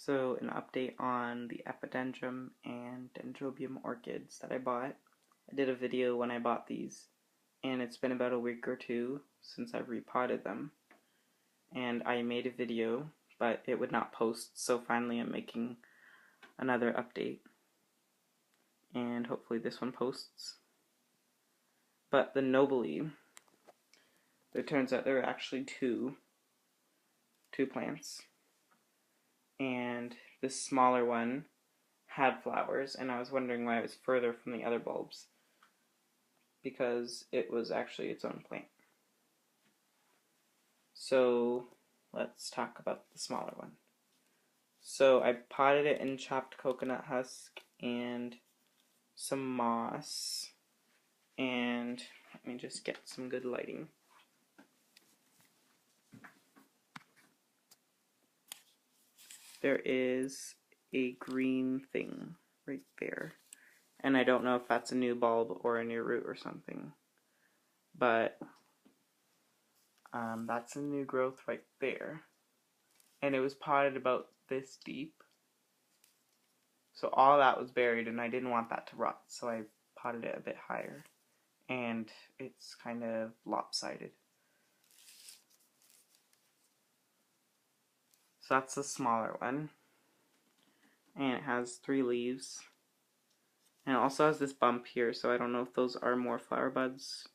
So an update on the Epidendrum and Dendrobium orchids that I bought. I did a video when I bought these, and it's been about a week or two since I've repotted them. And I made a video, but it would not post, so finally I'm making another update. And hopefully this one posts. But the Nobly, it turns out there are actually two plants. And this smaller one had flowers, and I was wondering why it was further from the other bulbs, because it was actually its own plant. So let's talk about the smaller one. So I potted it in chopped coconut husk and some moss, and let me just get some good lighting. There is a green thing right there, and I don't know if that's a new bulb or a new root or something, but that's a new growth right there, and it was potted about this deep, so all that was buried, and I didn't want that to rot, so I potted it a bit higher, and it's kind of lopsided. So that's the smaller one, and it has 3 leaves, and it also has this bump here, so I don't know if those are more flower buds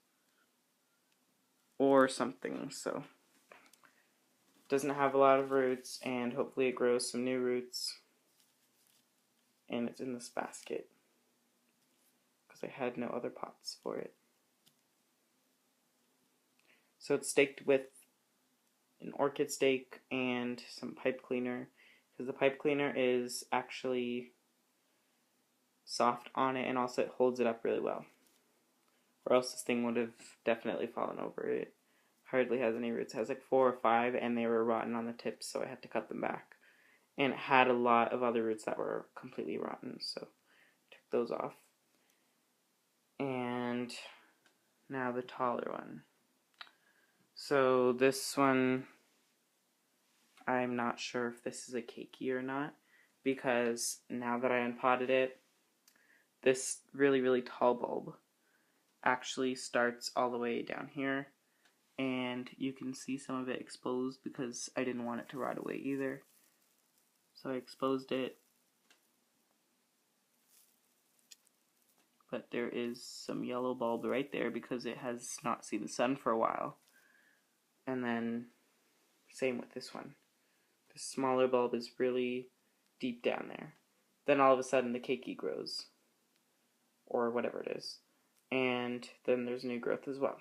or something. So it doesn't have a lot of roots, and hopefully it grows some new roots, and it's in this basket because I had no other pots for it. So it's staked with an orchid stake and some pipe cleaner, because the pipe cleaner is actually soft on it, and also it holds it up really well, or else this thing would have definitely fallen over. It hardly has any roots. It has like 4 or 5, and they were rotten on the tips, so I had to cut them back. And it had a lot of other roots that were completely rotten, so I took those off. And now the taller one. So this one, I'm not sure if this is a keiki or not, because now that I unpotted it, this really tall bulb actually starts all the way down here, and you can see some of it exposed because I didn't want it to rot away either. So I exposed it, but there is some yellow bulb right there because it has not seen the sun for a while. And then same with this one. The smaller bulb is really deep down there. Then all of a sudden the keiki grows, or whatever it is, and then there's new growth as well.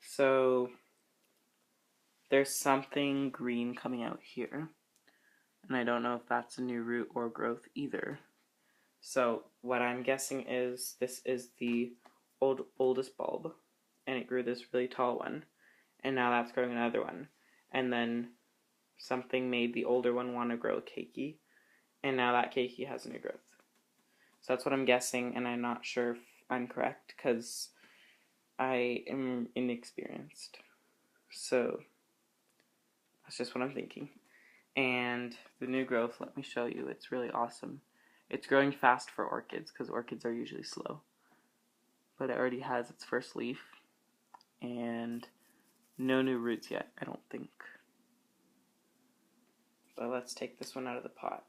So there's something green coming out here, and I don't know if that's a new root or growth either. So what I'm guessing is this is the oldest bulb, and it grew this really tall one, and now that's growing another one, and then something made the older one want to grow a keiki, and now that keiki has new growth. So that's what I'm guessing, and I'm not sure if I'm correct because I am inexperienced. So that's just what I'm thinking. And the new growth, let me show you, it's really awesome. It's growing fast for orchids because orchids are usually slow. But it already has its first leaf, and no new roots yet, I don't think. But let's take this one out of the pot.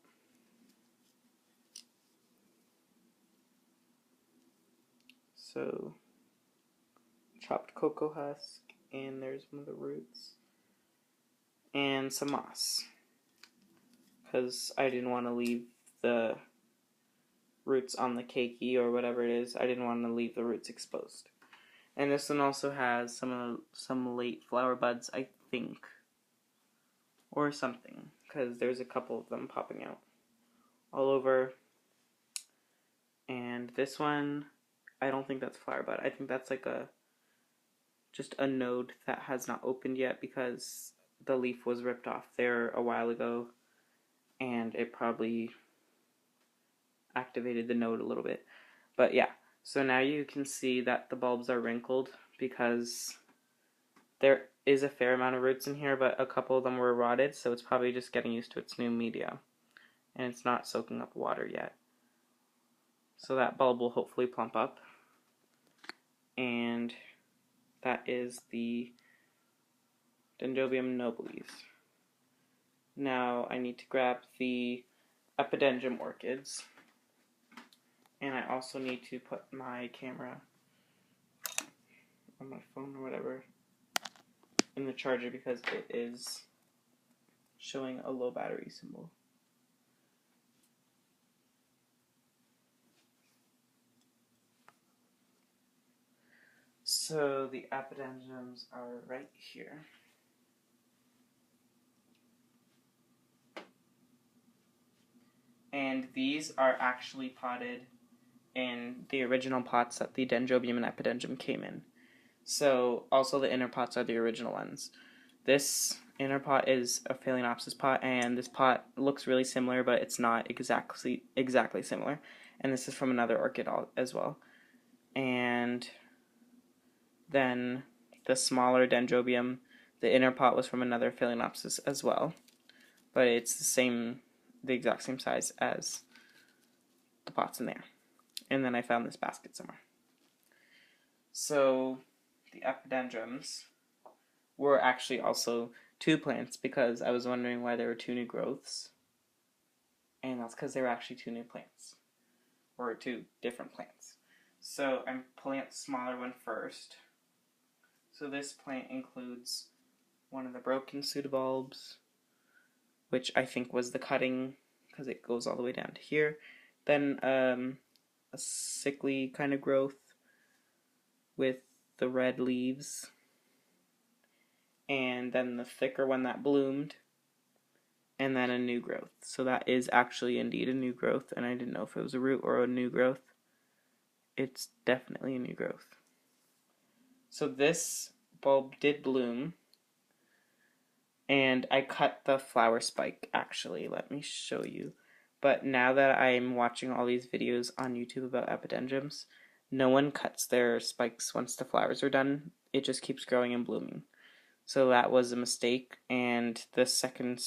So, chopped cocoa husk, and there's one of the roots, and some moss, because I didn't want to leave the roots on the keiki or whatever it is. I didn't want to leave the roots exposed. And this one also has some late flower buds, I think, or something, because there's a couple of them popping out all over. And this one, I don't think that's flower bud. I think that's like just a node that has not opened yet because the leaf was ripped off there a while ago, and it probably activated the node a little bit. But yeah, so now you can see that the bulbs are wrinkled because There is a fair amount of roots in here, but a couple of them were rotted, so it's probably just getting used to its new media. And it's not soaking up water yet. So that bulb will hopefully plump up. And that is the Dendrobium nobilis. Now I need to grab the Epidendrum orchids. And I also need to put my camera on my phone or whatever in the charger because it is showing a low battery symbol. So the epidendrums are right here. And these are actually potted in the original pots that the Dendrobium and Epidendrum came in. So also the inner pots are the original ones. This inner pot is a Phalaenopsis pot, and this pot looks really similar, but it's not exactly similar. And this is from another orchid as well. And then the smaller Dendrobium, the inner pot was from another Phalaenopsis as well. But it's the exact same size as the pots in there. And then I found this basket somewhere. So the epidendrums were actually also two plants because I was wondering why there were two new growths. And that's because they were actually two new plants. Or two different plants. So I'm pulling out the smaller one first. So this plant includes one of the broken pseudobulbs, which I think was the cutting because it goes all the way down to here. Then a sickly kind of growth with the red leaves. And then the thicker one that bloomed. And then a new growth. So that is actually indeed a new growth, and I didn't know if it was a root or a new growth. It's definitely a new growth. So this bulb did bloom, and I cut the flower spike actually. Let me show you. But now that I'm watching all these videos on YouTube about epidendrums, no one cuts their spikes once the flowers are done. It just keeps growing and blooming. So that was a mistake, and the secondary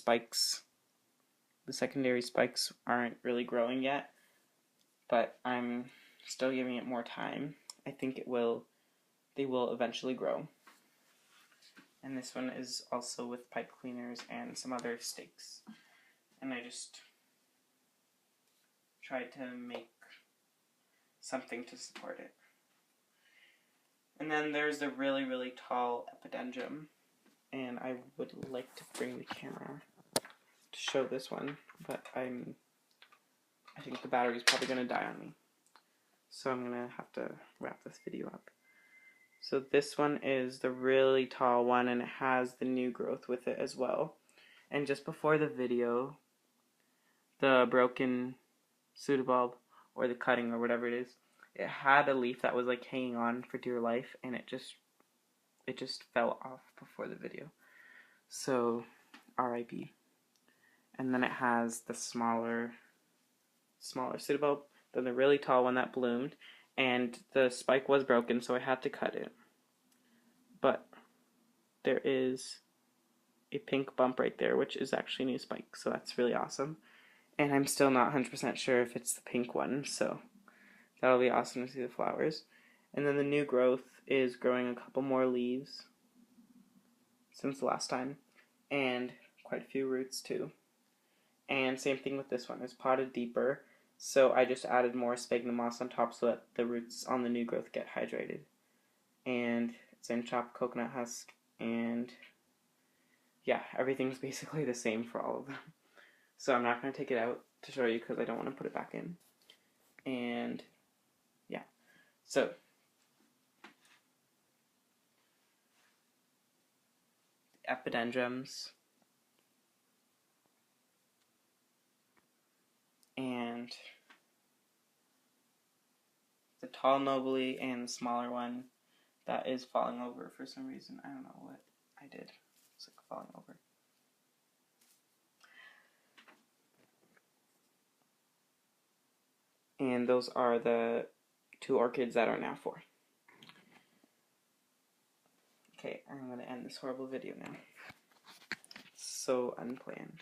spikes aren't really growing yet, but I'm still giving it more time. I think they will eventually grow. And this one is also with pipe cleaners and some other stakes. And I just tried to make something to support it. And then there's the really, really tall epidendrum. And I would like to bring the camera to show this one, but I think the battery's probably going to die on me. So I'm going to have to wrap this video up. So this one is the really tall one, and it has the new growth with it as well. And just before the video, the broken pseudobulb, or the cutting, or whatever it is, it had a leaf that was like hanging on for dear life, and it just fell off before the video. So, RIP. And then it has the smaller pseudobulb, then the really tall one that bloomed, and the spike was broken, so I had to cut it. But there is a pink bump right there, which is actually a new spike, so that's really awesome. And I'm still not 100% sure if it's the pink one, so that'll be awesome to see the flowers. And then the new growth is growing a couple more leaves since the last time, and quite a few roots too. And same thing with this one, it's potted deeper, so I just added more sphagnum moss on top so that the roots on the new growth get hydrated. And it's in chopped coconut husk, and yeah, everything's basically the same for all of them. So I'm not going to take it out to show you because I don't want to put it back in. And yeah, so epidendrums and the tall nobile and the smaller one that is falling over for some reason. I don't know what I did. It's like falling over. And those are the two orchids that are now 4. Okay, I'm going to end this horrible video now. So unplanned.